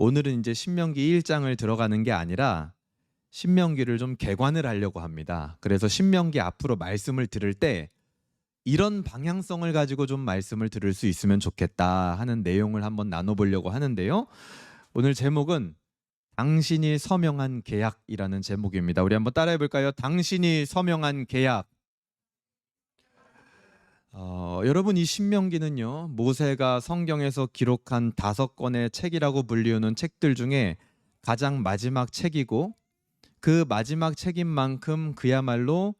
오늘은 이제 신명기 1장을 들어가는 게 아니라 신명기를 좀 개관을 하려고 합니다. 그래서 신명기 앞으로 말씀을 들을 때 이런 방향성을 가지고 좀 말씀을 들을 수 있으면 좋겠다 하는 내용을 한번 나눠보려고 하는데요. 오늘 제목은 당신이 서명한 계약이라는 제목입니다. 우리 한번 따라해 볼까요? 당신이 서명한 계약. 여러분, 이 신명기는요, 모세가 성경에서 기록한 5권의 책이라고 불리우는 책들 중에 가장 마지막 책이고, 그 마지막 책인 만큼 그야말로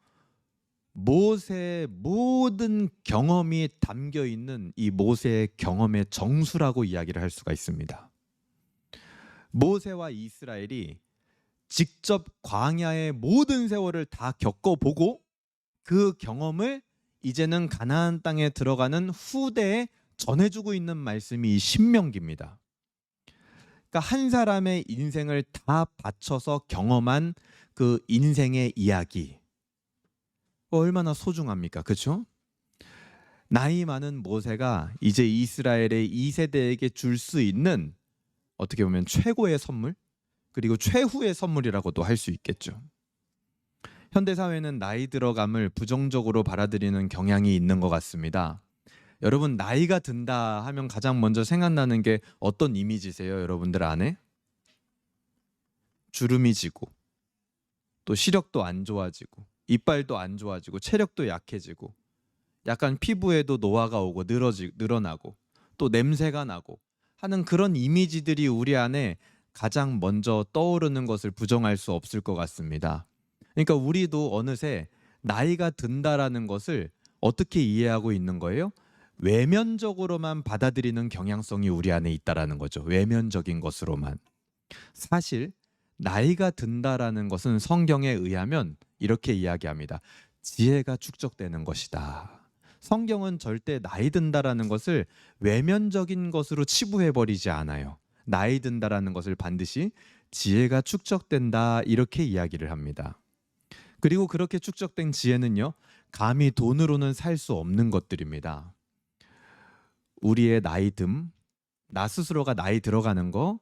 모세의 모든 경험이 담겨 있는 이 모세의 경험의 정수라고 이야기를 할 수가 있습니다. 모세와 이스라엘이 직접 광야의 모든 세월을 다 겪어보고 그 경험을 이제는 가나안 땅에 들어가는 후대에 전해주고 있는 말씀이 이 신명기입니다. 그러니까 한 사람의 인생을 다 바쳐서 경험한 그 인생의 이야기, 얼마나 소중합니까? 그렇죠? 나이 많은 모세가 이제 이스라엘의 2세대에게 줄 수 있는 어떻게 보면 최고의 선물, 그리고 최후의 선물이라고도 할 수 있겠죠. 현대사회는 나이 들어감을 부정적으로 받아들이는 경향이 있는 것 같습니다. 여러분, 나이가 든다 하면 가장 먼저 생각나는 게 어떤 이미지세요? 여러분들 안에? 주름이 지고, 또 시력도 안 좋아지고, 이빨도 안 좋아지고, 체력도 약해지고, 약간 피부에도 노화가 오고 늘어나고, 또 냄새가 나고 하는 그런 이미지들이 우리 안에 가장 먼저 떠오르는 것을 부정할 수 없을 것 같습니다. 그러니까 우리도 어느새 나이가 든다라는 것을 어떻게 이해하고 있는 거예요? 외면적으로만 받아들이는 경향성이 우리 안에 있다라는 거죠. 외면적인 것으로만. 사실 나이가 든다라는 것은 성경에 의하면 이렇게 이야기합니다. 지혜가 축적되는 것이다. 성경은 절대 나이 든다라는 것을 외면적인 것으로 치부해버리지 않아요. 나이 든다라는 것을 반드시 지혜가 축적된다 이렇게 이야기를 합니다. 그리고 그렇게 축적된 지혜는요, 감히 돈으로는 살 수 없는 것들입니다. 우리의 나이듦, 나 스스로가 나이 들어가는 거,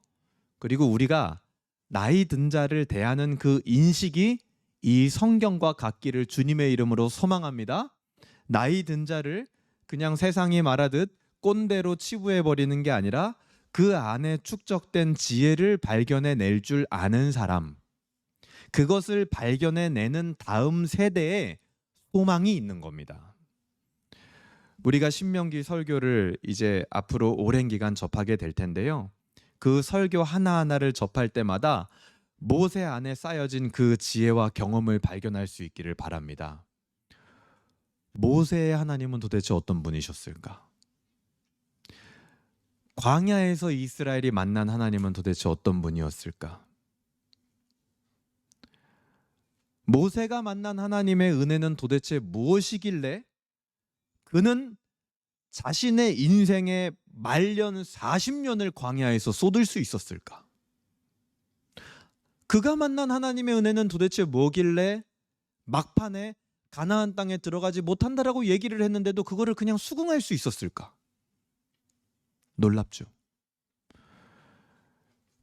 그리고 우리가 나이 든 자를 대하는 그 인식이 이 성경과 같기를 주님의 이름으로 소망합니다. 나이 든 자를 그냥 세상이 말하듯 꼰대로 치부해버리는 게 아니라 그 안에 축적된 지혜를 발견해낼 줄 아는 사람, 그것을 발견해내는 다음 세대에 소망이 있는 겁니다. 우리가 신명기 설교를 이제 앞으로 오랜 기간 접하게 될 텐데요. 그 설교 하나하나를 접할 때마다 모세 안에 쌓여진 그 지혜와 경험을 발견할 수 있기를 바랍니다. 모세의 하나님은 도대체 어떤 분이셨을까? 광야에서 이스라엘이 만난 하나님은 도대체 어떤 분이었을까? 모세가 만난 하나님의 은혜는 도대체 무엇이길래 그는 자신의 인생의 말년 40년을 광야에서 쏟을 수 있었을까? 그가 만난 하나님의 은혜는 도대체 뭐길래 막판에 가나안 땅에 들어가지 못한다라고 얘기를 했는데도 그거를 그냥 수긍할 수 있었을까? 놀랍죠.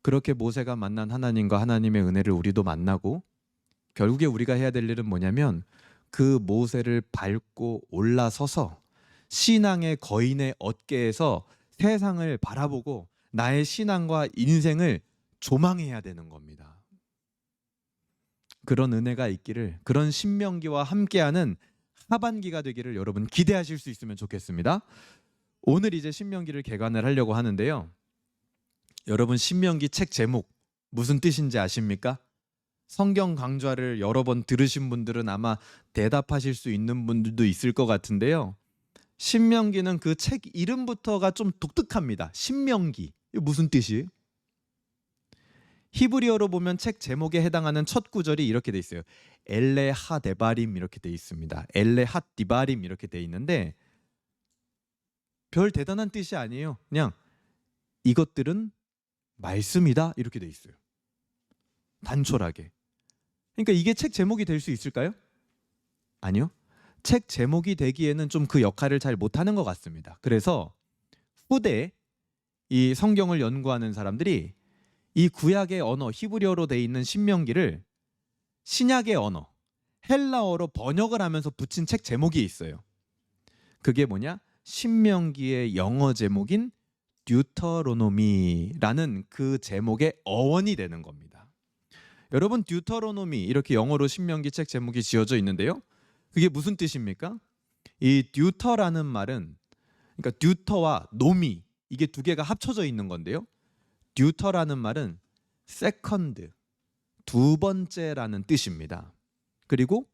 그렇게 모세가 만난 하나님과 하나님의 은혜를 우리도 만나고 결국에 우리가 해야 될 일은 뭐냐면 그 모세를 밟고 올라서서 신앙의 거인의 어깨에서 세상을 바라보고 나의 신앙과 인생을 조망해야 되는 겁니다. 그런 은혜가 있기를, 그런 신명기와 함께하는 하반기가 되기를 여러분 기대하실 수 있으면 좋겠습니다. 오늘 이제 신명기를 개관을 하려고 하는데요. 여러분, 신명기 책 제목 무슨 뜻인지 아십니까? 성경 강좌를 여러 번 들으신 분들은 아마 대답하실 수 있는 분들도 있을 것 같은데요. 신명기는 그 책 이름부터가 좀 독특합니다. 신명기. 이게 무슨 뜻이에요? 히브리어로 보면 책 제목에 해당하는 첫 구절이 이렇게 돼 있어요. 엘레 하데바림 이렇게 돼 있습니다. 엘레 핫디바림 이렇게 돼 있는데 별 대단한 뜻이 아니에요. 그냥 이것들은 말씀이다 이렇게 돼 있어요. 단촐하게. 그러니까 이게 책 제목이 될 수 있을까요? 아니요. 책 제목이 되기에는 좀 그 역할을 잘 못하는 것 같습니다. 그래서 후대에 이 성경을 연구하는 사람들이 이 구약의 언어 히브리어로 돼 있는 신명기를 신약의 언어 헬라어로 번역을 하면서 붙인 책 제목이 있어요. 그게 뭐냐? 신명기의 영어 제목인 듀터로노미라는 그 제목의 어원이 되는 겁니다. 여러분, 듀터로노미 이렇게 영어로 신명기 책 제목이 지어져 있는데요. 그게 무슨 뜻입니까? 이 듀터라는 말은, 그러니까 듀터와 노미, 이게 두 개가 합쳐져 있는 건데요. 듀터라는 말은 세컨드, 두 번째라는 뜻입니다. 그리고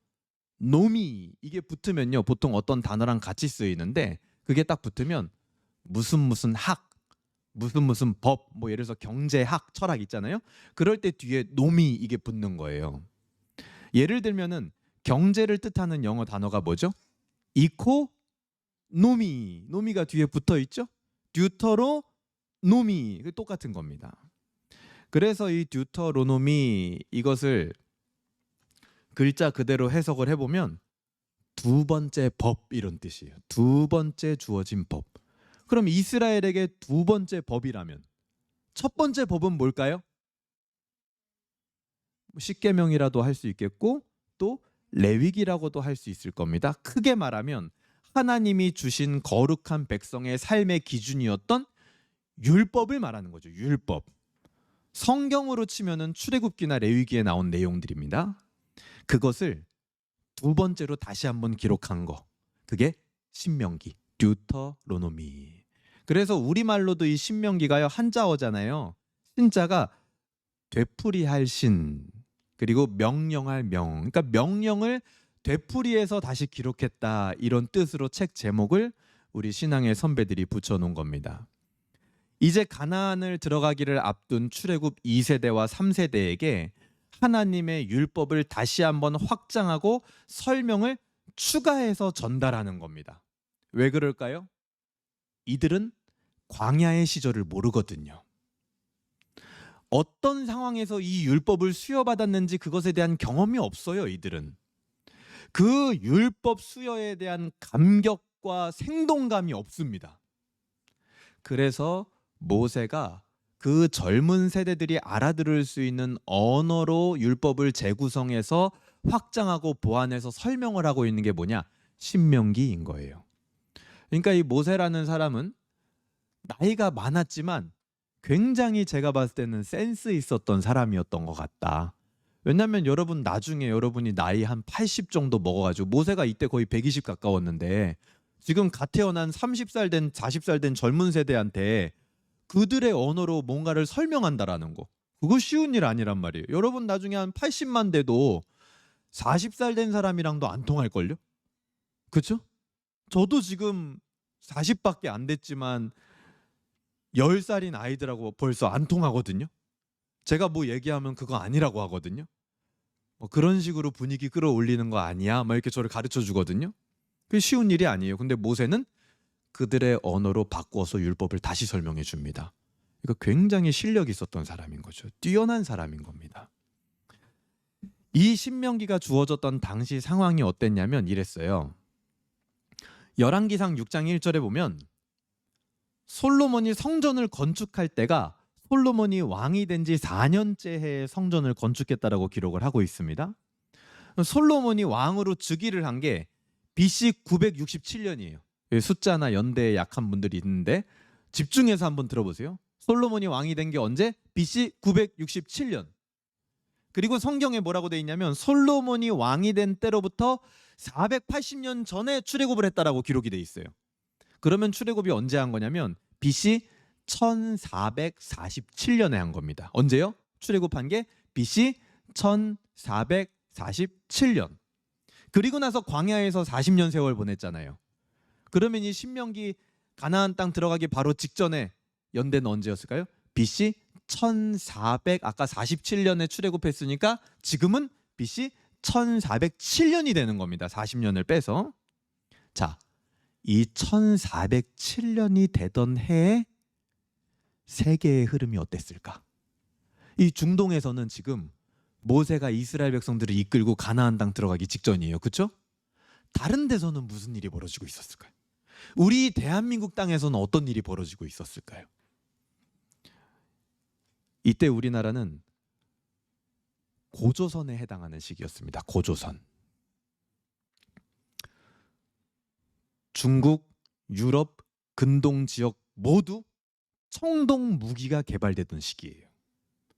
노미, 이게 붙으면요, 보통 어떤 단어랑 같이 쓰이는데 그게 딱 붙으면 무슨 학, 무슨 법, 뭐 예를 들어서 경제학, 철학 있잖아요. 그럴 때 뒤에 노미 이게 붙는 거예요. 예를 들면은 경제를 뜻하는 영어 단어가 뭐죠? 이코노미, 노미가 뒤에 붙어 있죠. 듀터로 노미, 똑같은 겁니다. 그래서 이 듀터로노미, 이것을 글자 그대로 해석을 해보면 두 번째 법, 이런 뜻이에요. 두 번째 주어진 법. 그럼 이스라엘에게 두 번째 법이라면 첫 번째 법은 뭘까요? 십계명이라도 할 수 있겠고, 또 레위기라고도 할 수 있을 겁니다. 크게 말하면 하나님이 주신 거룩한 백성의 삶의 기준이었던 율법을 말하는 거죠. 율법. 성경으로 치면은 출애굽기나 레위기에 나온 내용들입니다. 그것을 두 번째로 다시 한번 기록한 거, 그게 신명기, 듀터로노미. 그래서 우리말로도 이 신명기가요, 한자어잖아요. 신자가 되풀이할 신, 그리고 명령할 명, 그러니까 명령을 되풀이해서 다시 기록했다, 이런 뜻으로 책 제목을 우리 신앙의 선배들이 붙여놓은 겁니다. 이제 가나안을 들어가기를 앞둔 출애굽 2세대와 3세대에게 하나님의 율법을 다시 한번 확장하고 설명을 추가해서 전달하는 겁니다. 왜 그럴까요? 이들은 광야의 시절을 모르거든요. 어떤 상황에서 이 율법을 수여받았는지 그것에 대한 경험이 없어요. 이들은 그 율법 수여에 대한 감격과 생동감이 없습니다. 그래서 모세가 그 젊은 세대들이 알아들을 수 있는 언어로 율법을 재구성해서 확장하고 보완해서 설명을 하고 있는 게 뭐냐? 신명기인 거예요. 그러니까 이 모세라는 사람은 나이가 많았지만 굉장히 제가 봤을 때는 센스 있었던 사람이었던 것 같다. 왜냐하면 여러분, 나중에 여러분이 나이 한 80 정도 먹어가지고, 모세가 이때 거의 120 가까웠는데 지금 갓 태어난 30살 된 40살 된 젊은 세대한테 그들의 언어로 뭔가를 설명한다라는 거, 그거 쉬운 일 아니란 말이에요. 여러분, 나중에 한 80만 돼도 40살 된 사람이랑도 안 통할걸요? 그렇죠? 저도 지금 40밖에 안 됐지만 10살인 아이들하고 벌써 안 통하거든요. 제가 뭐 얘기하면 그거 아니라고 하거든요. 그런 식으로 분위기 끌어올리는 거 아니야? 막 이렇게 저를 가르쳐 주거든요. 그게 쉬운 일이 아니에요. 근데 모세는 그들의 언어로 바꿔서 율법을 다시 설명해 줍니다. 이거 굉장히 실력이 있었던 사람인 거죠. 뛰어난 사람인 겁니다. 이 신명기가 주어졌던 당시 상황이 어땠냐면 이랬어요. 열왕기상 6장 1절에 보면 솔로몬이 성전을 건축할 때가 솔로몬이 왕이 된 지 4년째 해에 성전을 건축했다라고 기록을 하고 있습니다. 솔로몬이 왕으로 즉위를 한 게 BC 967년이에요. 숫자나 연대에 약한 분들이 있는데 집중해서 한번 들어보세요. 솔로몬이 왕이 된 게 언제? BC 967년. 그리고 성경에 뭐라고 돼 있냐면 솔로몬이 왕이 된 때로부터 480년 전에 출애굽을 했다라고 기록이 돼 있어요. 그러면 출애굽이 언제 한 거냐면 BC 1447년에 한 겁니다. 언제요? 출애굽한 게 BC 1447년. 그리고 나서 광야에서 40년 세월 보냈잖아요. 그러면 이 신명기 가나안 땅 들어가기 바로 직전에 연대는 언제였을까요? BC 1400, 아까 47년에 출애굽했으니까 지금은 BC 1407년이 되는 겁니다. 40년을 빼서. 자, 이 1407년이 되던 해에 세계의 흐름이 어땠을까? 이 중동에서는 지금 모세가 이스라엘 백성들을 이끌고 가나안 땅 들어가기 직전이에요. 그렇죠? 다른 데서는 무슨 일이 벌어지고 있었을까요? 우리 대한민국 땅에서는 어떤 일이 벌어지고 있었을까요? 이때 우리나라는 고조선에 해당하는 시기였습니다. 고조선. 중국, 유럽, 근동 지역 모두 청동 무기가 개발되던 시기예요.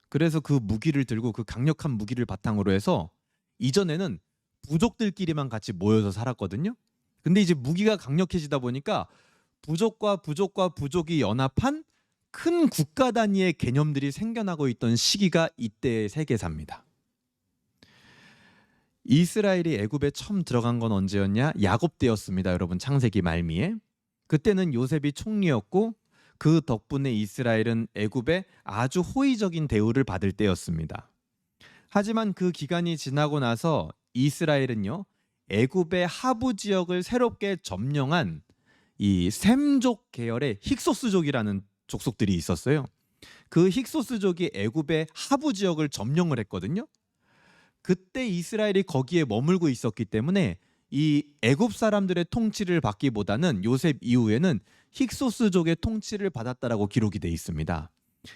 그래서 그 무기를 들고 그 강력한 무기를 바탕으로 해서 이전에는 부족들끼리만 같이 모여서 살았거든요. 근데 이제 무기가 강력해지다 보니까 부족과 부족이 연합한 큰 국가 단위의 개념들이 생겨나고 있던 시기가 이때의 세계사입니다. 이스라엘이 애굽에 처음 들어간 건 언제였냐? 야곱 때였습니다. 여러분, 창세기 말미에. 그때는 요셉이 총리였고 그 덕분에 이스라엘은 애굽에 아주 호의적인 대우를 받을 때였습니다. 하지만 그 기간이 지나고 나서 이스라엘은요, 애굽의 하부 지역을 새롭게 점령한 이 셈족 계열의 힉소스족이라는 족속들이 있었어요. 그 힉소스족이 애굽의 하부 지역을 점령을 했거든요. 그때 이스라엘이 거기에 머물고 있었기 때문에 이 애굽 사람들의 통치를 받기보다는 요셉 이후에는 힉소스족의 통치를 받았다라고 기록이 돼 있습니다.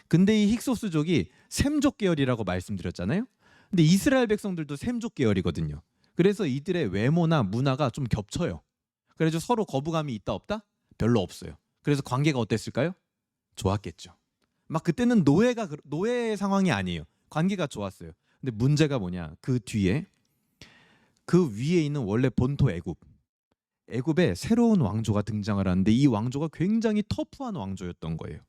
근데 이 힉소스족이 셈족 계열이라고 말씀드렸잖아요. 근데 이스라엘 백성들도 셈족 계열이거든요. 그래서 이들의 외모나 문화가 좀 겹쳐요. 그래서 서로 거부감이 있다 없다? 별로 없어요. 그래서 관계가 어땠을까요? 좋았겠죠. 막 그때는 노예 상황이 아니에요. 관계가 좋았어요. 근데 문제가 뭐냐? 그 뒤에 그 위에 있는 원래 본토 애굽에 새로운 왕조가 등장을 하는데 이 왕조가 굉장히 터프한 왕조였던 거예요.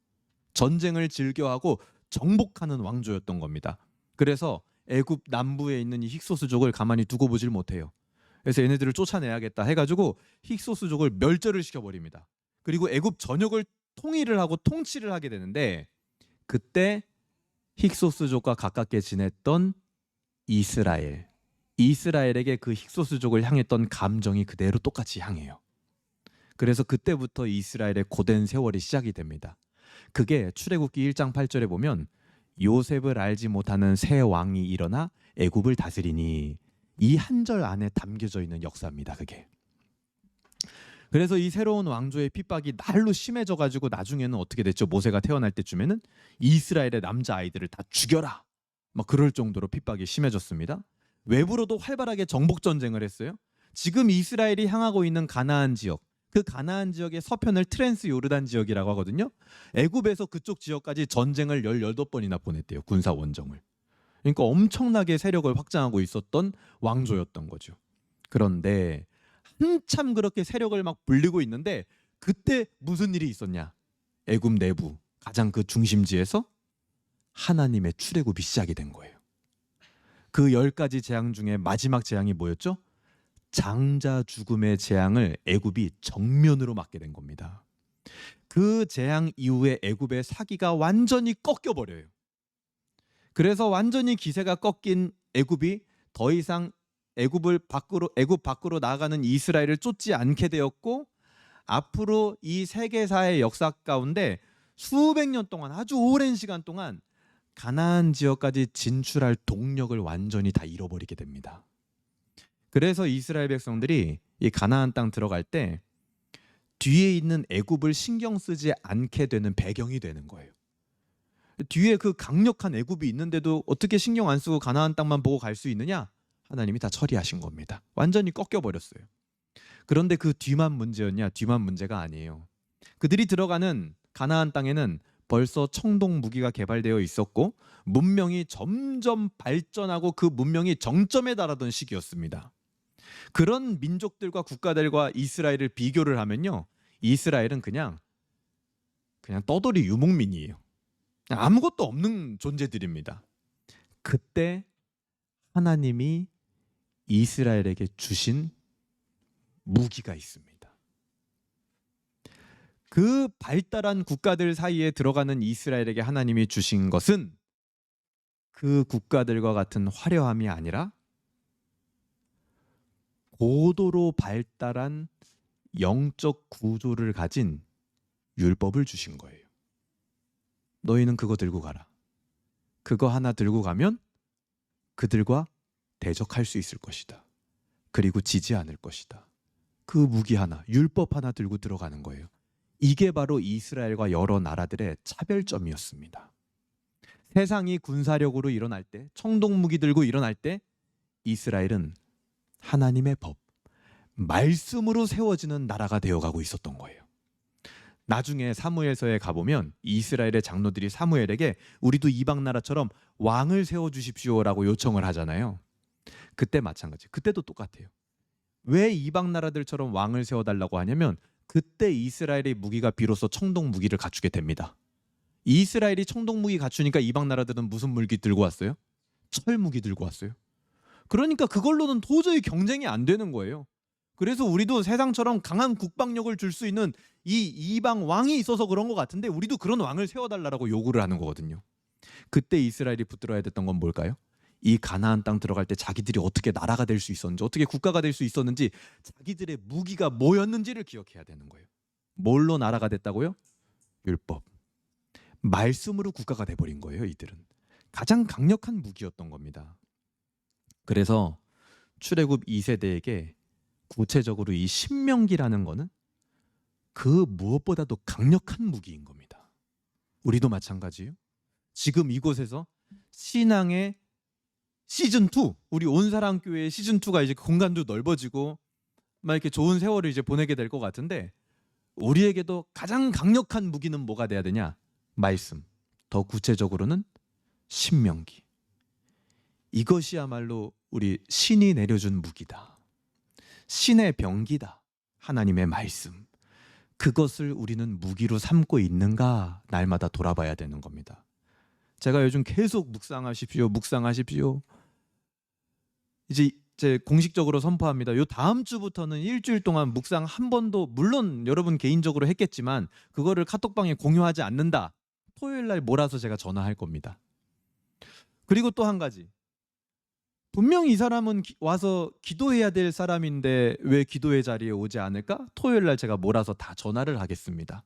전쟁을 즐겨하고 정복하는 왕조였던 겁니다. 그래서 애굽 남부에 있는 이 힉소스족을 가만히 두고 보질 못해요. 그래서 얘네들을 쫓아내야겠다 해가지고 힉소스족을 멸절을 시켜버립니다. 그리고 애굽 전역을 통일을 하고 통치를 하게 되는데 그때 힉소스족과 가깝게 지냈던 이스라엘에게 그 힉소스족을 향했던 감정이 그대로 똑같이 향해요. 그래서 그때부터 이스라엘의 고된 세월이 시작이 됩니다. 그게 출애굽기 1장 8절에 보면 요셉을 알지 못하는 새 왕이 일어나 애굽을 다스리니, 이 한 절 안에 담겨져 있는 역사입니다. 그게. 그래서 이 새로운 왕조의 핍박이 날로 심해져 가지고 나중에는 어떻게 됐죠? 모세가 태어날 때쯤에는 이스라엘의 남자 아이들을 다 죽여라, 막 그럴 정도로 핍박이 심해졌습니다. 외부로도 활발하게 정복 전쟁을 했어요. 지금 이스라엘이 향하고 있는 가나안 지역, 그 가나안 지역의 서편을 트랜스 요르단 지역이라고 하거든요. 애굽에서 그쪽 지역까지 전쟁을 18번이나 보냈대요. 군사 원정을. 그러니까 엄청나게 세력을 확장하고 있었던 왕조였던 거죠. 그런데 한참 그렇게 세력을 막 불리고 있는데 그때 무슨 일이 있었냐? 애굽 내부 가장 그 중심지에서 하나님의 출애굽이 시작이 된 거예요. 그 10가지 재앙 중에 마지막 재앙이 뭐였죠? 장자 죽음의 재앙을 애굽이 정면으로 맞게 된 겁니다. 그 재앙 이후에 애굽의 사기가 완전히 꺾여 버려요. 그래서 완전히 기세가 꺾인 애굽이 더 이상 애굽 밖으로 나아가는 이스라엘을 쫓지 않게 되었고, 앞으로 이 세계사의 역사 가운데 수백 년 동안, 아주 오랜 시간 동안 가나안 지역까지 진출할 동력을 완전히 다 잃어버리게 됩니다. 그래서 이스라엘 백성들이 이 가나안 땅 들어갈 때 뒤에 있는 애굽을 신경 쓰지 않게 되는 배경이 되는 거예요. 뒤에 그 강력한 애굽이 있는데도 어떻게 신경 안 쓰고 가나안 땅만 보고 갈 수 있느냐? 하나님이 다 처리하신 겁니다. 완전히 꺾여버렸어요. 그런데 그 뒤만 문제였냐? 뒤만 문제가 아니에요. 그들이 들어가는 가나안 땅에는 벌써 청동 무기가 개발되어 있었고 문명이 점점 발전하고 그 문명이 정점에 달하던 시기였습니다. 그런 민족들과 국가들과 이스라엘을 비교를 하면요, 이스라엘은 그냥 떠돌이 유목민이에요. 아무것도 없는 존재들입니다. 그때 하나님이 이스라엘에게 주신 무기가 있습니다. 그 발달한 국가들 사이에 들어가는 이스라엘에게 하나님이 주신 것은 그 국가들과 같은 화려함이 아니라 고도로 발달한 영적 구조를 가진 율법을 주신 거예요. 너희는 그거 들고 가라. 그거 하나 들고 가면 그들과 대적할 수 있을 것이다. 그리고 지지 않을 것이다. 그 무기 하나, 율법 하나 들고 들어가는 거예요. 이게 바로 이스라엘과 여러 나라들의 차별점이었습니다. 세상이 군사력으로 일어날 때, 청동무기 들고 일어날 때 이스라엘은 하나님의 법, 말씀으로 세워지는 나라가 되어가고 있었던 거예요. 나중에 사무엘서에 가보면 이스라엘의 장로들이 사무엘에게 우리도 이방 나라처럼 왕을 세워주십시오라고 요청을 하잖아요. 그때 마찬가지. 그때도 똑같아요. 왜 이방 나라들처럼 왕을 세워달라고 하냐면 그때 이스라엘의 무기가 비로소 청동 무기를 갖추게 됩니다. 이스라엘이 청동 무기 갖추니까 이방 나라들은 무슨 무기 들고 왔어요? 철 무기 들고 왔어요. 그러니까 그걸로는 도저히 경쟁이 안 되는 거예요. 그래서 우리도 세상처럼 강한 국방력을 줄 수 있는 이 이방 왕이 있어서 그런 것 같은데 우리도 그런 왕을 세워달라고 요구를 하는 거거든요. 그때 이스라엘이 붙들어야 됐던 건 뭘까요? 이 가나안 땅 들어갈 때 자기들이 어떻게 나라가 될 수 있었는지, 어떻게 국가가 될 수 있었는지, 자기들의 무기가 뭐였는지를 기억해야 되는 거예요. 뭘로 나라가 됐다고요? 율법. 말씀으로 국가가 돼버린 거예요. 이들은 가장 강력한 무기였던 겁니다. 그래서 출애굽 2세대에게 구체적으로 이 신명기라는 거는 그 무엇보다도 강력한 무기인 겁니다. 우리도 마찬가지예요. 지금 이곳에서 신앙의 시즌2, 우리 온사랑교회의 시즌2가 이제 공간도 넓어지고 막 이렇게 좋은 세월을 이제 보내게 될 것 같은데 우리에게도 가장 강력한 무기는 뭐가 돼야 되냐? 말씀. 더 구체적으로는 신명기. 이것이야말로 우리 신이 내려준 무기다. 신의 병기다. 하나님의 말씀. 그것을 우리는 무기로 삼고 있는가 날마다 돌아봐야 되는 겁니다. 제가 요즘 계속 묵상하십시오. 이제 공식적으로 선포합니다. 요 다음 주부터는 일주일 동안 묵상 한 번도, 물론 여러분 개인적으로 했겠지만 그거를 카톡방에 공유하지 않는다. 토요일 날 몰아서 제가 전화할 겁니다. 그리고 또 한 가지. 분명히 이 사람은 와서 기도해야 될 사람인데 왜 기도의 자리에 오지 않을까? 토요일 날 제가 몰아서 다 전화를 하겠습니다.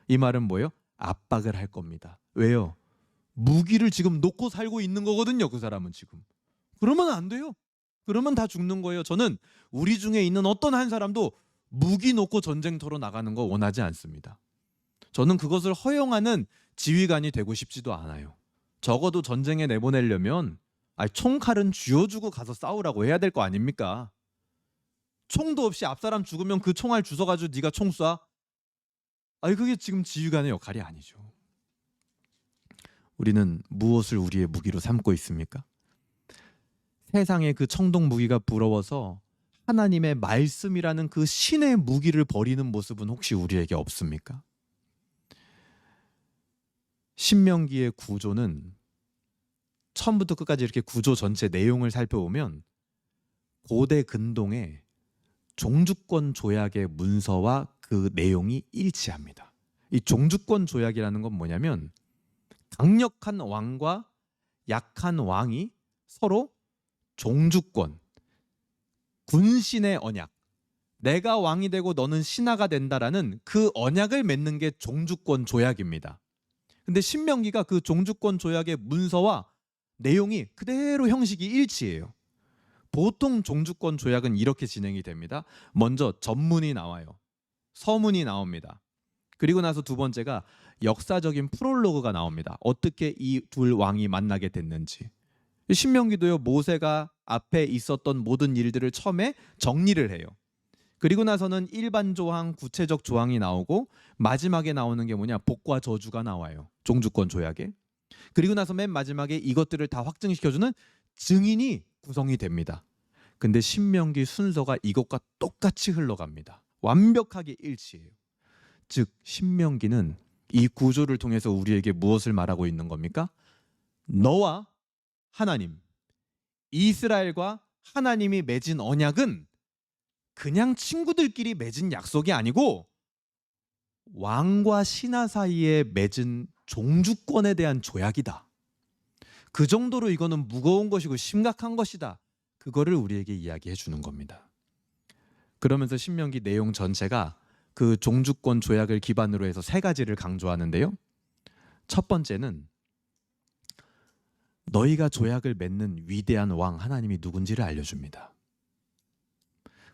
이 말은 뭐예요? 압박을 할 겁니다. 왜요? 무기를 지금 놓고 살고 있는 거거든요. 그 사람은 지금. 그러면 안 돼요. 그러면 다 죽는 거예요. 저는 우리 중에 있는 어떤 한 사람도 무기 놓고 전쟁터로 나가는 거 원하지 않습니다. 저는 그것을 허용하는 지휘관이 되고 싶지도 않아요. 적어도 전쟁에 내보내려면 총칼은 쥐어주고 가서 싸우라고 해야 될 거 아닙니까? 총도 없이 앞사람 죽으면 그 총알 주워가지고 네가 총 쏴? 그게 지금 지휘관의 역할이 아니죠. 우리는 무엇을 우리의 무기로 삼고 있습니까? 세상의 그 청동 무기가 부러워서 하나님의 말씀이라는 그 신의 무기를 버리는 모습은 혹시 우리에게 없습니까? 신명기의 구조는 처음부터 끝까지 이렇게 구조 전체 내용을 살펴보면 고대 근동의 종주권 조약의 문서와 그 내용이 일치합니다. 이 종주권 조약이라는 건 뭐냐면 강력한 왕과 약한 왕이 서로 종주권, 군신의 언약, 내가 왕이 되고 너는 신하가 된다라는 그 언약을 맺는 게 종주권 조약입니다. 근데 신명기가 그 종주권 조약의 문서와 내용이 그대로 형식이 일치해요. 보통 종주권 조약은 이렇게 진행이 됩니다. 먼저 전문이 나와요. 서문이 나옵니다. 그리고 나서 두 번째가 역사적인 프롤로그가 나옵니다. 어떻게 이 둘 왕이 만나게 됐는지. 신명기도요, 모세가 앞에 있었던 모든 일들을 처음에 정리를 해요. 그리고 나서는 일반 조항, 구체적 조항이 나오고 마지막에 나오는 게 뭐냐? 복과 저주가 나와요. 종주권 조약에. 그리고 나서 맨 마지막에 이것들을 다 확증시켜주는 증인이 구성이 됩니다. 근데 신명기 순서가 이것과 똑같이 흘러갑니다. 완벽하게 일치해요. 즉 신명기는 이 구조를 통해서 우리에게 무엇을 말하고 있는 겁니까? 너와 하나님, 이스라엘과 하나님이 맺은 언약은 그냥 친구들끼리 맺은 약속이 아니고 왕과 신하 사이에 맺은 종주권에 대한 조약이다. 그 정도로 이거는 무거운 것이고 심각한 것이다. 그거를 우리에게 이야기해 주는 겁니다. 그러면서 신명기 내용 전체가 그 종주권 조약을 기반으로 해서 세 가지를 강조하는데요. 첫 번째는 너희가 조약을 맺는 위대한 왕 하나님이 누군지를 알려줍니다.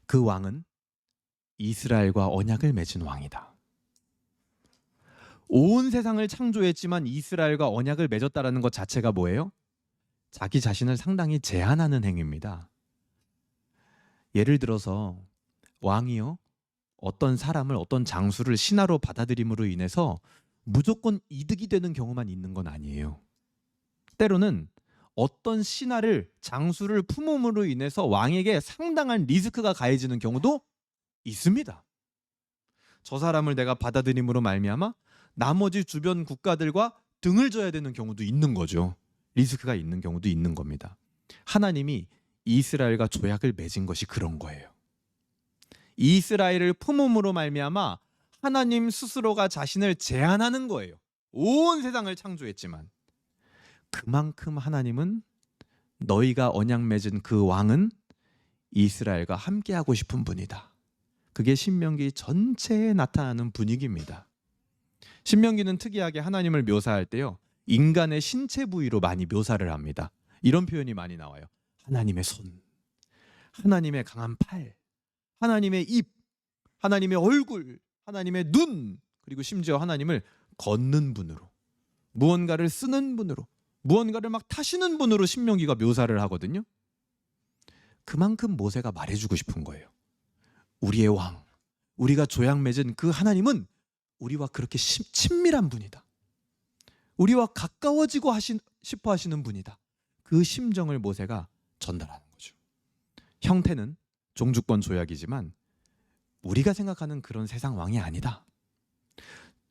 그 왕은 이스라엘과 언약을 맺은 왕이다. 온 세상을 창조했지만 이스라엘과 언약을 맺었다라는 것 자체가 뭐예요? 자기 자신을 상당히 제한하는 행위입니다. 예를 들어서 왕이요, 어떤 사람을, 어떤 장수를 신하로 받아들임으로 인해서 무조건 이득이 되는 경우만 있는 건 아니에요. 때로는 어떤 신하를, 장수를 품음으로 인해서 왕에게 상당한 리스크가 가해지는 경우도 있습니다. 저 사람을 내가 받아들임으로 말미암아 나머지 주변 국가들과 등을 져야 되는 경우도 있는 거죠. 리스크가 있는 경우도 있는 겁니다. 하나님이 이스라엘과 조약을 맺은 것이 그런 거예요. 이스라엘을 품음으로 말미암아 하나님 스스로가 자신을 제한하는 거예요. 온 세상을 창조했지만 그만큼 하나님은 너희가 언약 맺은 그 왕은 이스라엘과 함께하고 싶은 분이다. 그게 신명기 전체에 나타나는 분위기입니다. 신명기는 특이하게 하나님을 묘사할 때요, 인간의 신체 부위로 많이 묘사를 합니다. 이런 표현이 많이 나와요. 하나님의 손, 하나님의 강한 팔, 하나님의 입, 하나님의 얼굴, 하나님의 눈, 그리고 심지어 하나님을 걷는 분으로, 무언가를 쓰는 분으로, 무언가를 막 타시는 분으로 신명기가 묘사를 하거든요. 그만큼 모세가 말해주고 싶은 거예요. 우리의 왕, 우리가 조약 맺은 그 하나님은 우리와 그렇게 친밀한 분이다. 우리와 가까워지고 싶어 하시는 분이다. 그 심정을 모세가 전달하는 거죠. 형태는 종주권 조약이지만 우리가 생각하는 그런 세상 왕이 아니다.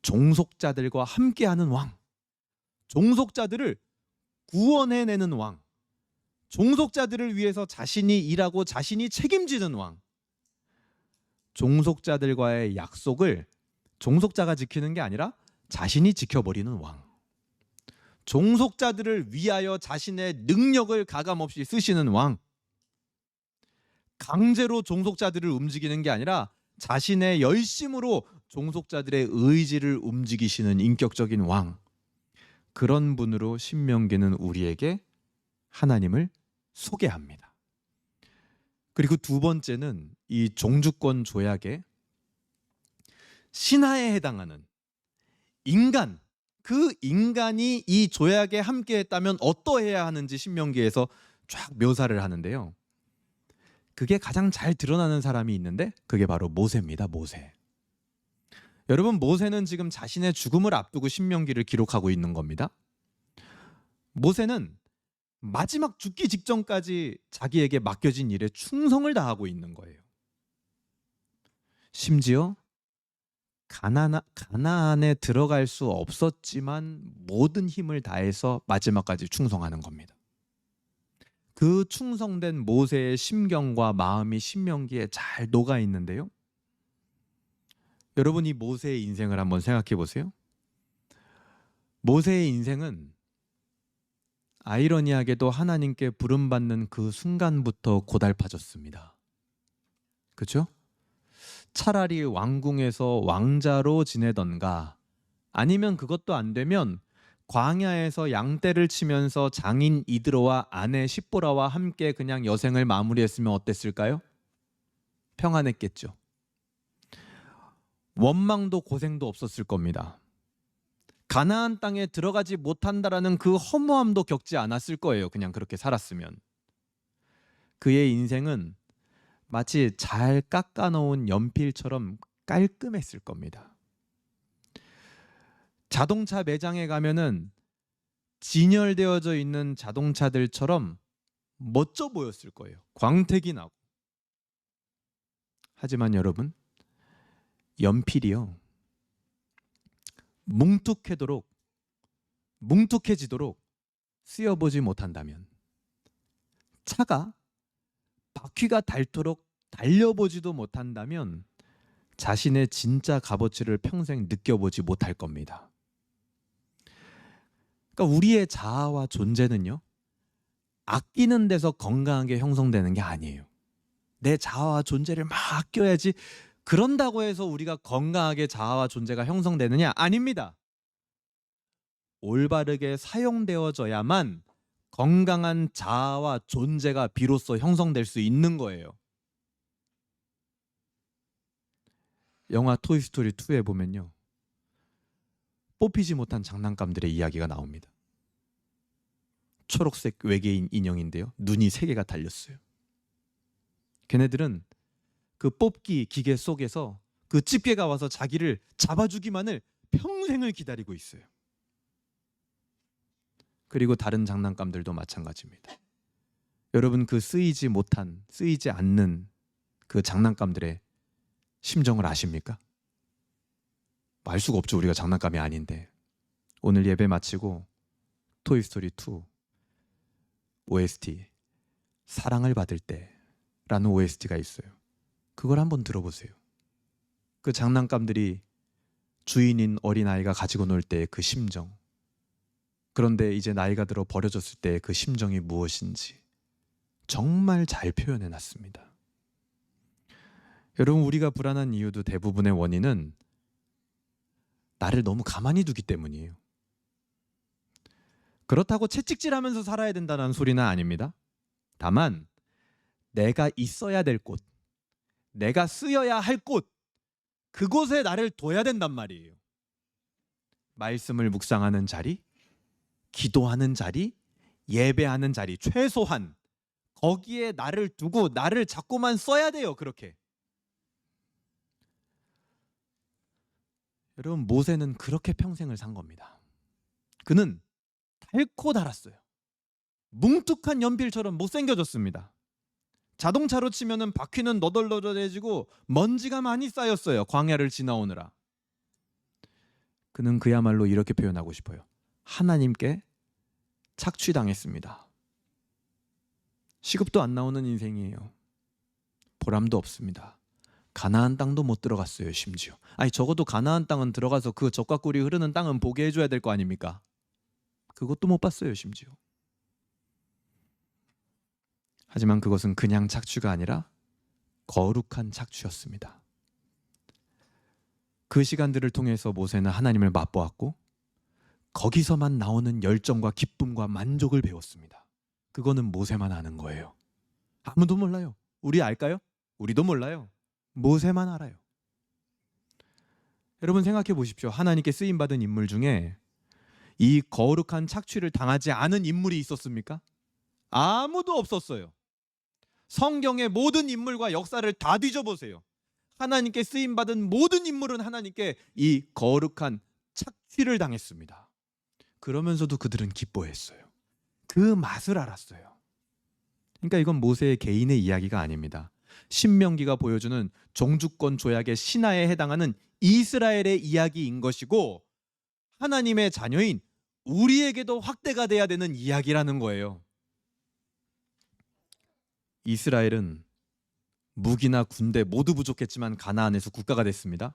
종속자들과 함께하는 왕, 종속자들을 구원해내는 왕, 종속자들을 위해서 자신이 일하고 자신이 책임지는 왕, 종속자들과의 약속을 종속자가 지키는 게 아니라 자신이 지켜버리는 왕, 종속자들을 위하여 자신의 능력을 가감없이 쓰시는 왕, 강제로 종속자들을 움직이는 게 아니라 자신의 열심으로 종속자들의 의지를 움직이시는 인격적인 왕, 그런 분으로 신명기는 우리에게 하나님을 소개합니다. 그리고 두 번째는 이 종주권 조약의 신하에 해당하는 인간, 그 인간이 이 조약에 함께했다면 어떠해야 하는지 신명기에서 쫙 묘사를 하는데요. 그게 가장 잘 드러나는 사람이 있는데 그게 바로 모세입니다. 모세. 여러분, 모세는 지금 자신의 죽음을 앞두고 신명기를 기록하고 있는 겁니다. 모세는 마지막 죽기 직전까지 자기에게 맡겨진 일에 충성을 다하고 있는 거예요. 심지어 가나안에 들어갈 수 없었지만 모든 힘을 다해서 마지막까지 충성하는 겁니다. 그 충성된 모세의 심경과 마음이 신명기에 잘 녹아 있는데요. 여러분, 이 모세의 인생을 한번 생각해 보세요. 모세의 인생은 아이러니하게도 하나님께 부름받는 그 순간부터 고달파졌습니다. 그렇죠? 차라리 왕궁에서 왕자로 지내던가, 아니면 그것도 안 되면 광야에서 양떼를 치면서 장인 이드로와 아내 십보라와 함께 그냥 여생을 마무리했으면 어땠을까요? 평안했겠죠. 원망도 고생도 없었을 겁니다. 가나안 땅에 들어가지 못한다라는 그 허무함도 겪지 않았을 거예요. 그냥 그렇게 살았으면. 그의 인생은 마치 잘 깎아놓은 연필처럼 깔끔했을 겁니다. 자동차 매장에 가면은 진열되어져 있는 자동차들처럼 멋져 보였을 거예요. 광택이 나고. 하지만 여러분, 연필이요, 뭉툭해지도록 쓰여보지 못한다면, 차가 바퀴가 닳도록 달려보지도 못한다면 자신의 진짜 값어치를 평생 느껴보지 못할 겁니다. 그러니까 우리의 자아와 존재는요, 아끼는 데서 건강하게 형성되는 게 아니에요. 내 자아와 존재를 막 아껴야지, 그런다고 해서 우리가 건강하게 자아와 존재가 형성되느냐? 아닙니다. 올바르게 사용되어져야만 건강한 자아와 존재가 비로소 형성될 수 있는 거예요. 영화 토이스토리 2에 보면요, 뽑히지 못한 장난감들의 이야기가 나옵니다. 초록색 외계인 인형인데요. 눈이 3개가 달렸어요. 걔네들은 그 뽑기 기계 속에서 그 집게가 와서 자기를 잡아주기만을 평생을 기다리고 있어요. 그리고 다른 장난감들도 마찬가지입니다. 여러분, 그 쓰이지 않는 그 장난감들의 심정을 아십니까? 알 수가 없죠. 우리가 장난감이 아닌데. 오늘 예배 마치고 토이스토리 2 OST 사랑을 받을 때라는 OST가 있어요. 그걸 한번 들어보세요. 그 장난감들이 주인인 어린아이가 가지고 놀 때의 그 심정, 그런데 이제 나이가 들어 버려졌을 때의 그 심정이 무엇인지 정말 잘 표현해 놨습니다. 여러분, 우리가 불안한 이유도 대부분의 원인은 나를 너무 가만히 두기 때문이에요. 그렇다고 채찍질하면서 살아야 된다는 소리는 아닙니다. 다만 내가 있어야 될 곳, 내가 쓰여야 할 곳, 그곳에 나를 둬야 된단 말이에요. 말씀을 묵상하는 자리, 기도하는 자리, 예배하는 자리, 최소한 거기에 나를 두고 나를 자꾸만 써야 돼요. 그렇게. 여러분, 모세는 그렇게 평생을 산 겁니다. 그는 닳고 닳았어요. 뭉툭한 연필처럼 못생겨졌습니다. 자동차로 치면은 바퀴는 너덜너덜해지고 먼지가 많이 쌓였어요. 광야를 지나오느라. 그는 그야말로 이렇게 표현하고 싶어요. 하나님께 착취당했습니다. 시급도 안 나오는 인생이에요. 보람도 없습니다. 가나안 땅도 못 들어갔어요. 심지어. 아니, 적어도 가나안 땅은 들어가서 그 젖과 꿀이 흐르는 땅은 보게 해줘야 될 거 아닙니까? 그것도 못 봤어요. 심지어. 하지만 그것은 그냥 착취가 아니라 거룩한 착취였습니다. 그 시간들을 통해서 모세는 하나님을 맛보았고 거기서만 나오는 열정과 기쁨과 만족을 배웠습니다. 그거는 모세만 아는 거예요. 아무도 몰라요. 우리 알까요? 우리도 몰라요. 모세만 알아요. 여러분, 생각해 보십시오. 하나님께 쓰임받은 인물 중에 이 거룩한 착취를 당하지 않은 인물이 있었습니까? 아무도 없었어요. 성경의 모든 인물과 역사를 다 뒤져보세요. 하나님께 쓰임받은 모든 인물은 하나님께 이 거룩한 착취를 당했습니다. 그러면서도 그들은 기뻐했어요. 그 맛을 알았어요. 그러니까 이건 모세의 개인의 이야기가 아닙니다. 신명기가 보여주는 종주권 조약의 신하에 해당하는 이스라엘의 이야기인 것이고 하나님의 자녀인 우리에게도 확대가 돼야 되는 이야기라는 거예요. 이스라엘은 무기나 군대 모두 부족했지만 가나안에서 국가가 됐습니다.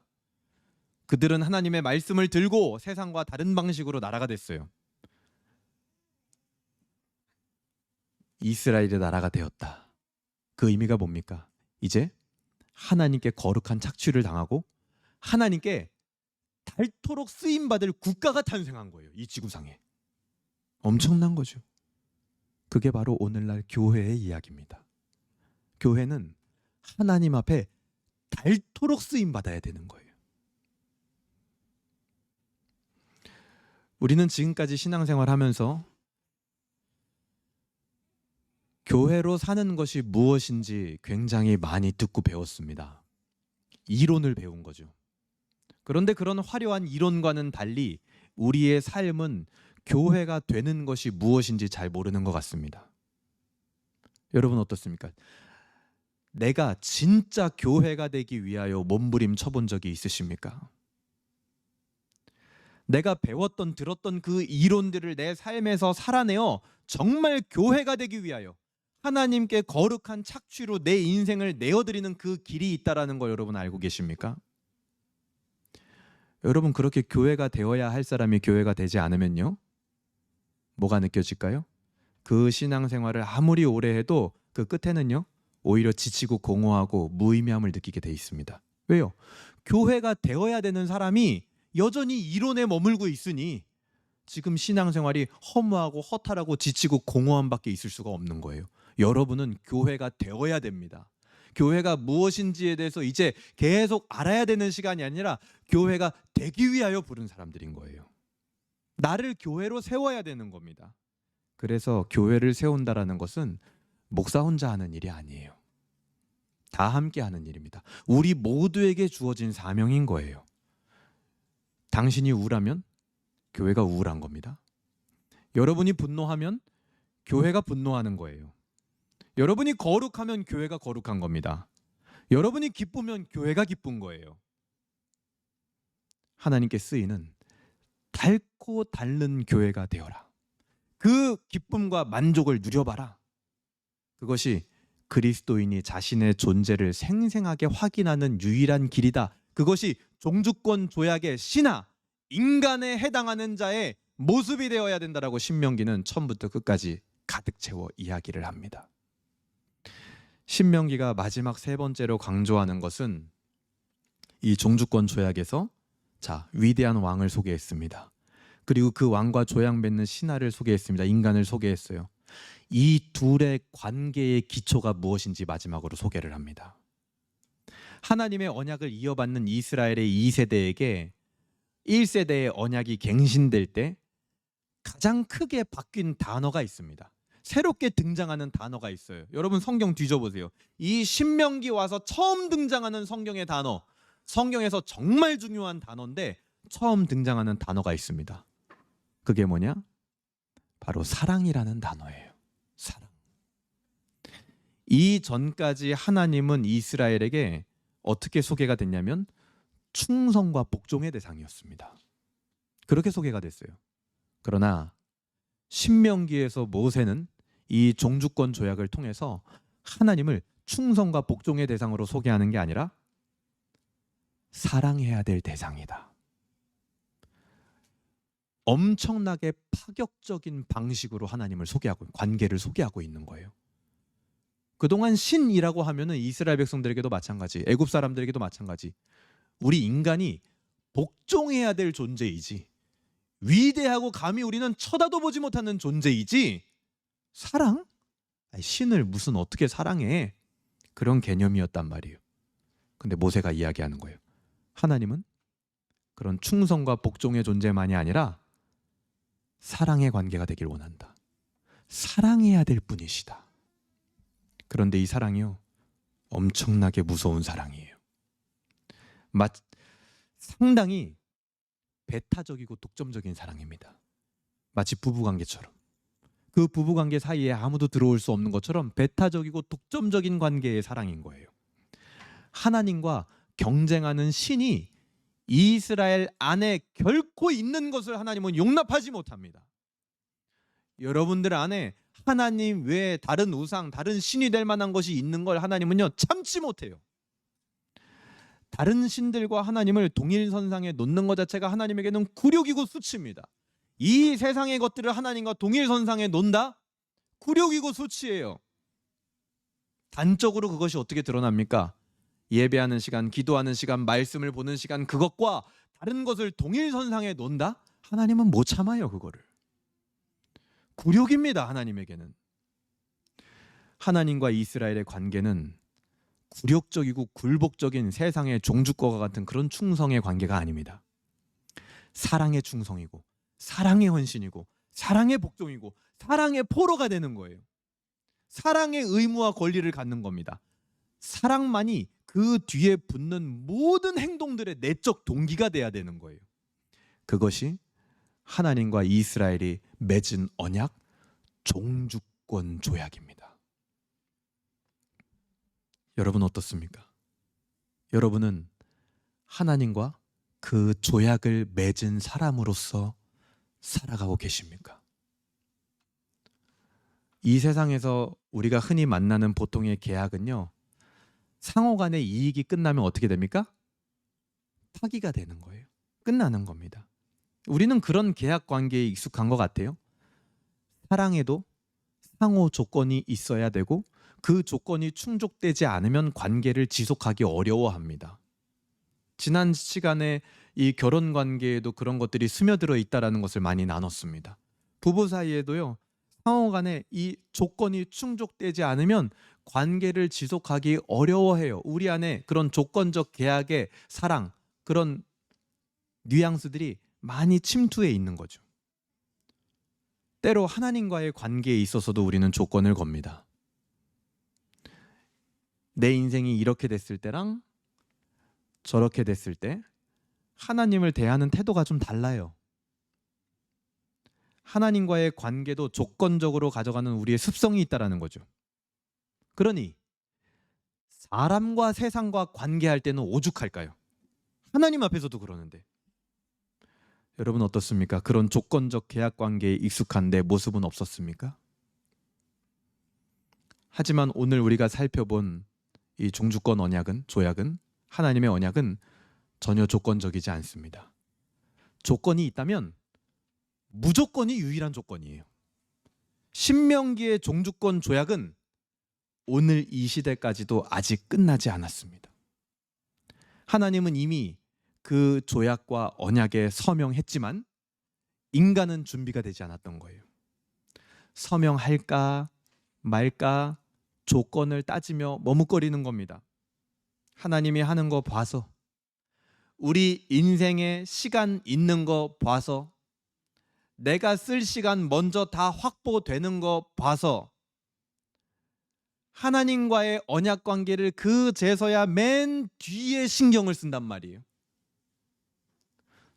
그들은 하나님의 말씀을 들고 세상과 다른 방식으로 나라가 됐어요. 이스라엘의 나라가 되었다. 그 의미가 뭡니까? 이제 하나님께 거룩한 착취를 당하고 하나님께 닳도록 쓰임받을 국가가 탄생한 거예요. 이 지구상에. 엄청난 거죠. 그게 바로 오늘날 교회의 이야기입니다. 교회는 하나님 앞에 닳도록 쓰임받아야 되는 거예요. 우리는 지금까지 신앙생활 하면서 교회로 사는 것이 무엇인지 굉장히 많이 듣고 배웠습니다. 이론을 배운 거죠. 그런데 그런 화려한 이론과는 달리 우리의 삶은 교회가 되는 것이 무엇인지 잘 모르는 것 같습니다. 여러분 어떻습니까? 내가 진짜 교회가 되기 위하여 몸부림 쳐본 적이 있으십니까? 내가 배웠던 들었던 그 이론들을 내 삶에서 살아내어 정말 교회가 되기 위하여 하나님께 거룩한 착취로 내 인생을 내어드리는 그 길이 있다라는 걸 여러분 알고 계십니까? 여러분, 그렇게 교회가 되어야 할 사람이 교회가 되지 않으면요, 뭐가 느껴질까요? 그 신앙생활을 아무리 오래 해도 그 끝에는요, 오히려 지치고 공허하고 무의미함을 느끼게 돼 있습니다. 왜요? 교회가 되어야 되는 사람이 여전히 이론에 머물고 있으니 지금 신앙생활이 허무하고 허탈하고 지치고 공허함밖에 있을 수가 없는 거예요. 여러분은 교회가 되어야 됩니다. 교회가 무엇인지에 대해서 이제 계속 알아야 되는 시간이 아니라 교회가 되기 위하여 부른 사람들인 거예요. 나를 교회로 세워야 되는 겁니다. 그래서 교회를 세운다라는 것은 목사 혼자 하는 일이 아니에요. 다 함께 하는 일입니다. 우리 모두에게 주어진 사명인 거예요. 당신이 우울하면 교회가 우울한 겁니다. 여러분이 분노하면 교회가 분노하는 거예요. 여러분이 거룩하면 교회가 거룩한 겁니다. 여러분이 기쁘면 교회가 기쁜 거예요. 하나님께 쓰이는 닳고 닳는 교회가 되어라. 그 기쁨과 만족을 누려봐라. 그것이 그리스도인이 자신의 존재를 생생하게 확인하는 유일한 길이다. 그것이 종주권 조약의 신하, 인간에 해당하는 자의 모습이 되어야 된다라고 신명기는 처음부터 끝까지 가득 채워 이야기를 합니다. 신명기가 마지막 세 번째로 강조하는 것은 이 종주권 조약에서 위대한 왕을 소개했습니다. 그리고 그 왕과 조약 맺는 신하를 소개했습니다. 인간을 소개했어요. 이 둘의 관계의 기초가 무엇인지 마지막으로 소개를 합니다. 하나님의 언약을 이어받는 이스라엘의 2세대에게 1세대의 언약이 갱신될 때 가장 크게 바뀐 단어가 있습니다. 새롭게 등장하는 단어가 있어요. 여러분 성경 뒤져보세요. 이 신명기 와서 처음 등장하는 성경의 단어, 성경에서 정말 중요한 단어인데 처음 등장하는 단어가 있습니다. 그게 뭐냐? 바로 사랑이라는 단어예요. 사랑. 이 전까지 하나님은 이스라엘에게 어떻게 소개가 됐냐면 충성과 복종의 대상이었습니다. 그렇게 소개가 됐어요. 그러나 신명기에서 모세는 이 종주권 조약을 통해서 하나님을 충성과 복종의 대상으로 소개하는 게 아니라 사랑해야 될 대상이다. 엄청나게 파격적인 방식으로 하나님을 소개하고 관계를 소개하고 있는 거예요. 그동안 신이라고 하면은 이스라엘 백성들에게도 마찬가지, 애굽 사람들에게도 마찬가지. 우리 인간이 복종해야 될 존재이지, 위대하고 감히 우리는 쳐다도 보지 못하는 존재이지, 사랑? 신을 무슨 어떻게 사랑해? 그런 개념이었단 말이에요. 근데 모세가 이야기하는 거예요. 하나님은 그런 충성과 복종의 존재만이 아니라 사랑의 관계가 되길 원한다. 사랑해야 될 분이시다. 그런데 이 사랑이요, 엄청나게 무서운 사랑이에요. 상당히 배타적이고 독점적인 사랑입니다. 마치 부부관계처럼. 그 부부관계 사이에 아무도 들어올 수 없는 것처럼 배타적이고 독점적인 관계의 사랑인 거예요. 하나님과 경쟁하는 신이 이스라엘 안에 결코 있는 것을 하나님은 용납하지 못합니다. 여러분들 안에 하나님 외에 다른 우상, 다른 신이 될 만한 것이 있는 걸 하나님은요 참지 못해요. 다른 신들과 하나님을 동일선상에 놓는 것 자체가 하나님에게는 굴욕이고 수치입니다. 이 세상의 것들을 하나님과 동일선상에 놓는다? 굴욕이고 수치예요. 단적으로 그것이 어떻게 드러납니까? 예배하는 시간, 기도하는 시간, 말씀을 보는 시간, 그것과 다른 것을 동일선상에 놓는다? 하나님은 못 참아요, 그거를. 굴욕입니다, 하나님에게는. 하나님과 이스라엘의 관계는 굴욕적이고 굴복적인 세상의 종주과와 같은 그런 충성의 관계가 아닙니다. 사랑의 충성이고, 사랑의 헌신이고, 사랑의 복종이고, 사랑의 포로가 되는 거예요. 사랑의 의무와 권리를 갖는 겁니다. 사랑만이 그 뒤에 붙는 모든 행동들의 내적 동기가 돼야 되는 거예요. 그것이 하나님과 이스라엘이 맺은 언약, 종주권 조약입니다. 여러분 어떻습니까? 여러분은 하나님과 그 조약을 맺은 사람으로서 살아가고 계십니까? 이 세상에서 우리가 흔히 만나는 보통의 계약은요, 상호간의 이익이 끝나면 어떻게 됩니까? 파기가 되는 거예요. 끝나는 겁니다. 우리는 그런 계약 관계에 익숙한 것 같아요. 사랑에도 상호 조건이 있어야 되고 그 조건이 충족되지 않으면 관계를 지속하기 어려워합니다. 지난 시간에 이 결혼 관계에도 그런 것들이 스며들어 있다는 것을 많이 나눴습니다. 부부 사이에도요, 상호 간에 이 조건이 충족되지 않으면 관계를 지속하기 어려워해요. 우리 안에 그런 조건적 계약의 사랑, 그런 뉘앙스들이 많이 침투해 있는 거죠. 때로 하나님과의 관계에 있어서도 우리는 조건을 겁니다. 내 인생이 이렇게 됐을 때랑 저렇게 됐을 때 하나님을 대하는 태도가 좀 달라요. 하나님과의 관계도 조건적으로 가져가는 우리의 습성이 있다라는 거죠. 그러니 사람과 세상과 관계할 때는 오죽할까요? 하나님 앞에서도 그러는데. 여러분 어떻습니까? 그런 조건적 계약 관계에 익숙한 내 모습은 없었습니까? 하지만 오늘 우리가 살펴본 이 종주권 조약은 하나님의 언약은 전혀 조건적이지 않습니다. 조건이 있다면 무조건이 유일한 조건이에요. 신명기의 종주권 조약은 오늘 이 시대까지도 아직 끝나지 않았습니다. 하나님은 이미 그 조약과 언약에 서명했지만 인간은 준비가 되지 않았던 거예요. 서명할까 말까 조건을 따지며 머뭇거리는 겁니다. 하나님이 하는 거 봐서, 우리 인생에 시간 있는 거 봐서, 내가 쓸 시간 먼저 다 확보되는 거 봐서 하나님과의 언약 관계를 그제서야 맨 뒤에 신경을 쓴단 말이에요.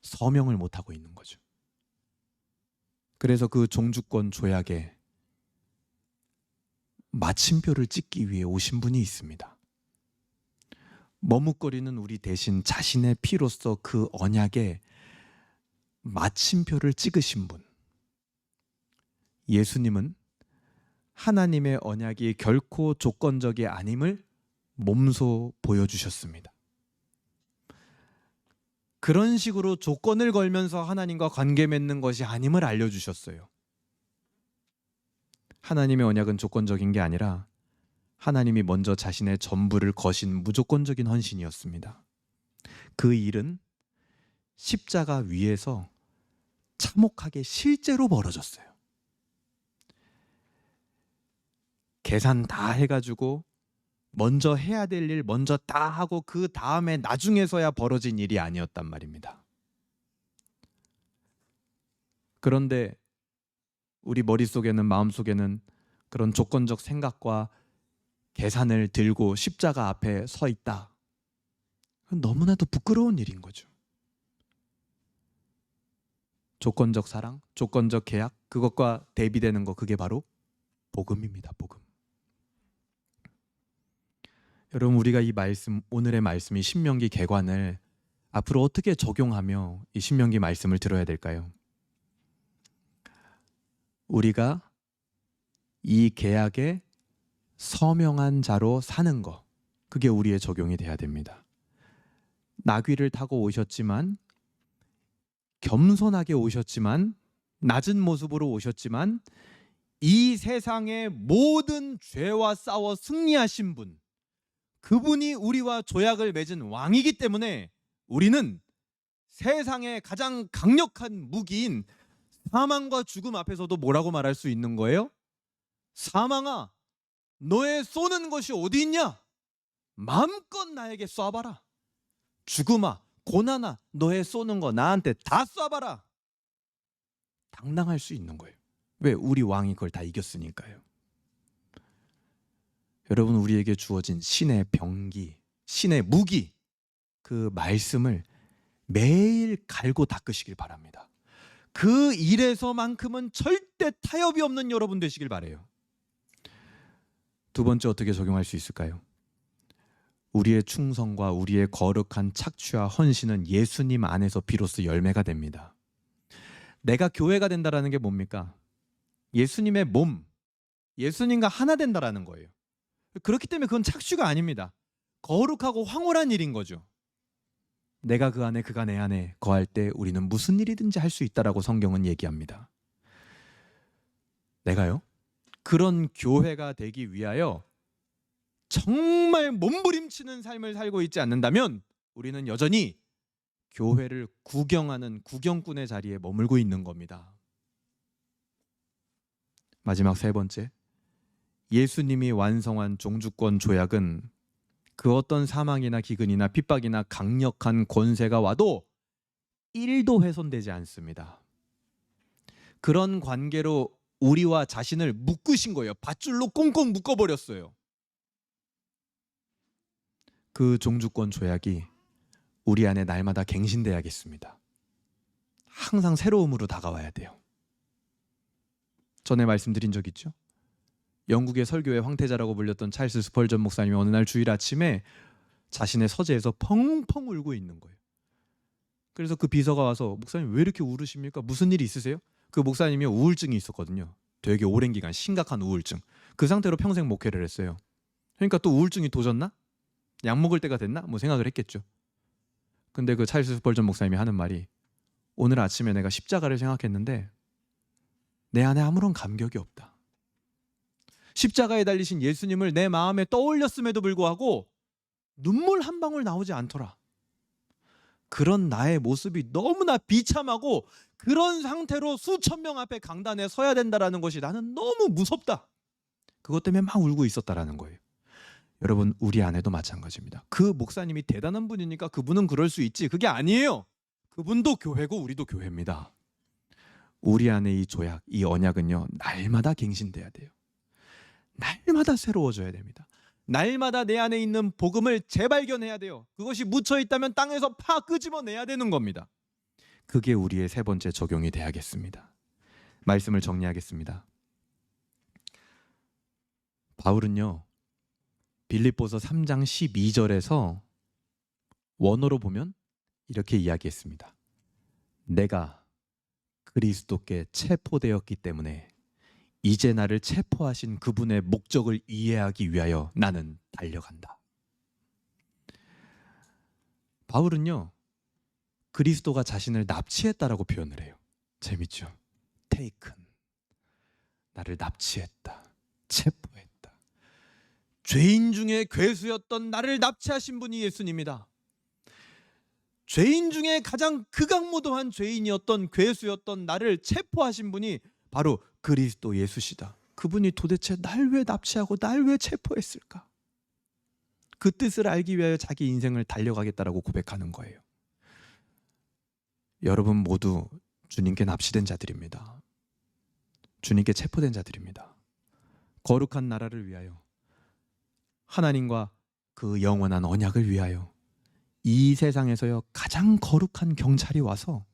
서명을 못하고 있는 거죠. 그래서 그 종주권 조약에 마침표를 찍기 위해 오신 분이 있습니다. 머뭇거리는 우리 대신 자신의 피로써 그 언약에 마침표를 찍으신 분. 예수님은 하나님의 언약이 결코 조건적이 아님을 몸소 보여주셨습니다. 그런 식으로 조건을 걸면서 하나님과 관계 맺는 것이 아님을 알려주셨어요. 하나님의 언약은 조건적인 게 아니라 하나님이 먼저 자신의 전부를 거신 무조건적인 헌신이었습니다. 그 일은 십자가 위에서 참혹하게 실제로 벌어졌어요. 계산 다 해가지고 먼저 해야 될 일 먼저 다 하고 그 다음에 나중에서야 벌어진 일이 아니었단 말입니다. 그런데 우리 머릿속에는, 마음속에는 그런 조건적 생각과 계산을 들고 십자가 앞에 서 있다. 너무나도 부끄러운 일인 거죠. 조건적 사랑, 조건적 계약, 그것과 대비되는 거, 그게 바로 복음입니다. 복음. 여러분, 우리가 이 말씀, 오늘의 말씀이 신명기 개관을 앞으로 어떻게 적용하며 이 신명기 말씀을 들어야 될까요? 우리가 이 계약에 서명한 자로 사는 거, 그게 우리의 적용이 돼야 됩니다. 나귀를 타고 오셨지만, 겸손하게 오셨지만, 낮은 모습으로 오셨지만, 이 세상의 모든 죄와 싸워 승리하신 분, 그분이 우리와 조약을 맺은 왕이기 때문에 우리는 세상의 가장 강력한 무기인 사망과 죽음 앞에서도 뭐라고 말할 수 있는 거예요? 사망아, 너의 쏘는 것이 어디 있냐? 마음껏 나에게 쏴봐라. 죽음아, 고난아, 너의 쏘는 거 나한테 다 쏴봐라. 당당할 수 있는 거예요. 왜? 우리 왕이 그걸 다 이겼으니까요. 여러분, 우리에게 주어진 신의 병기, 신의 무기, 그 말씀을 매일 갈고 닦으시길 바랍니다. 그 일에서만큼은 절대 타협이 없는 여러분 되시길 바라요. 두 번째, 어떻게 적용할 수 있을까요? 우리의 충성과 우리의 거룩한 착취와 헌신은 예수님 안에서 비로소 열매가 됩니다. 내가 교회가 된다라는 게 뭡니까? 예수님의 몸, 예수님과 하나 된다라는 거예요. 그렇기 때문에 그건 착취가 아닙니다. 거룩하고 황홀한 일인 거죠. 내가 그 안에, 그가 내 안에 거할 때 우리는 무슨 일이든지 할 수 있다라고 성경은 얘기합니다. 내가요? 그런 교회가 되기 위하여 정말 몸부림치는 삶을 살고 있지 않는다면 우리는 여전히 교회를 구경하는 구경꾼의 자리에 머물고 있는 겁니다. 마지막 세 번째, 예수님이 완성한 종주권 조약은 그 어떤 사망이나 기근이나 핍박이나 강력한 권세가 와도 1도 훼손되지 않습니다. 그런 관계로 우리와 자신을 묶으신 거예요. 밧줄로 꽁꽁 묶어버렸어요. 그 종주권 조약이 우리 안에 날마다 갱신돼야겠습니다. 항상 새로움으로 다가와야 돼요. 전에 말씀드린 적 있죠? 영국의 설교의 황태자라고 불렸던 찰스 스펄전 목사님이 어느 날 주일 아침에 자신의 서재에서 펑펑 울고 있는 거예요. 그래서 그 비서가 와서 목사님 왜 이렇게 울으십니까? 무슨 일이 있으세요? 그 목사님이 우울증이 있었거든요. 되게 오랜 기간 심각한 우울증. 그 상태로 평생 목회를 했어요. 그러니까 또 우울증이 도졌나? 약 먹을 때가 됐나? 뭐 생각을 했겠죠. 근데 그 찰스 스펄전 목사님이 하는 말이 오늘 아침에 내가 십자가를 생각했는데 내 안에 아무런 감격이 없다. 십자가에 달리신 예수님을 내 마음에 떠올렸음에도 불구하고 눈물 한 방울 나오지 않더라. 그런 나의 모습이 너무나 비참하고 그런 상태로 수천 명 앞에 강단에 서야 된다는 것이 나는 너무 무섭다. 그것 때문에 막 울고 있었다라는 거예요. 여러분, 우리 안에도 마찬가지입니다. 그 목사님이 대단한 분이니까 그분은 그럴 수 있지. 그게 아니에요. 그분도 교회고 우리도 교회입니다. 우리 안에 이 조약, 이 언약은요, 날마다 갱신돼야 돼요. 날마다 새로워져야 됩니다. 날마다 내 안에 있는 복음을 재발견해야 돼요. 그것이 묻혀 있다면 땅에서 파 끄집어내야 되는 겁니다. 그게 우리의 세 번째 적용이 돼야겠습니다. 말씀을 정리하겠습니다. 바울은요, 빌립보서 3장 12절에서 원어로 보면 이렇게 이야기했습니다. 내가 그리스도께 체포되었기 때문에 이제 나를 체포하신 그분의 목적을 이해하기 위하여 나는 달려간다. 바울은요, 그리스도가 자신을 납치했다라고 표현을 해요. 재밌죠? taken. 나를 납치했다. 체포했다. 죄인 중에 괴수였던 나를 납치하신 분이 예수님이다. 죄인 중에 가장 극악무도한 죄인이었던 괴수였던 나를 체포하신 분이 바로 그리스도 예수시다. 그분이 도대체 날 왜 납치하고 날 왜 체포했을까? 그 뜻을 알기 위하여 자기 인생을 달려가겠다라고 고백하는 거예요. 여러분 모두 주님께 납치된 자들입니다. 주님께 체포된 자들입니다. 거룩한 나라를 위하여, 하나님과 그 영원한 언약을 위하여 이 세상에서요 가장 거룩한 경찰이 와서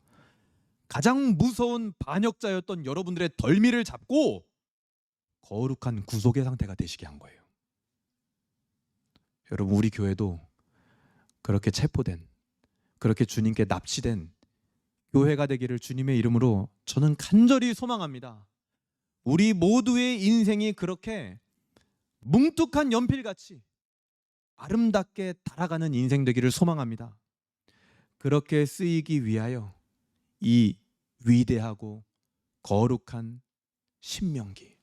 가장 무서운 반역자였던 여러분들의 덜미를 잡고 거룩한 구속의 상태가 되시게 한 거예요. 여러분, 우리 교회도 그렇게 체포된, 그렇게 주님께 납치된 교회가 되기를 주님의 이름으로 저는 간절히 소망합니다. 우리 모두의 인생이 그렇게 뭉툭한 연필같이 아름답게 달아가는 인생 되기를 소망합니다. 그렇게 쓰이기 위하여 이 위대하고 거룩한 신명기,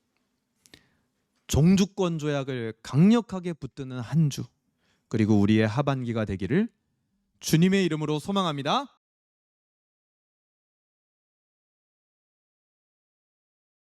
종주권 조약을 강력하게 붙드는 한 주, 그리고 우리의 하반기가 되기를 주님의 이름으로 소망합니다.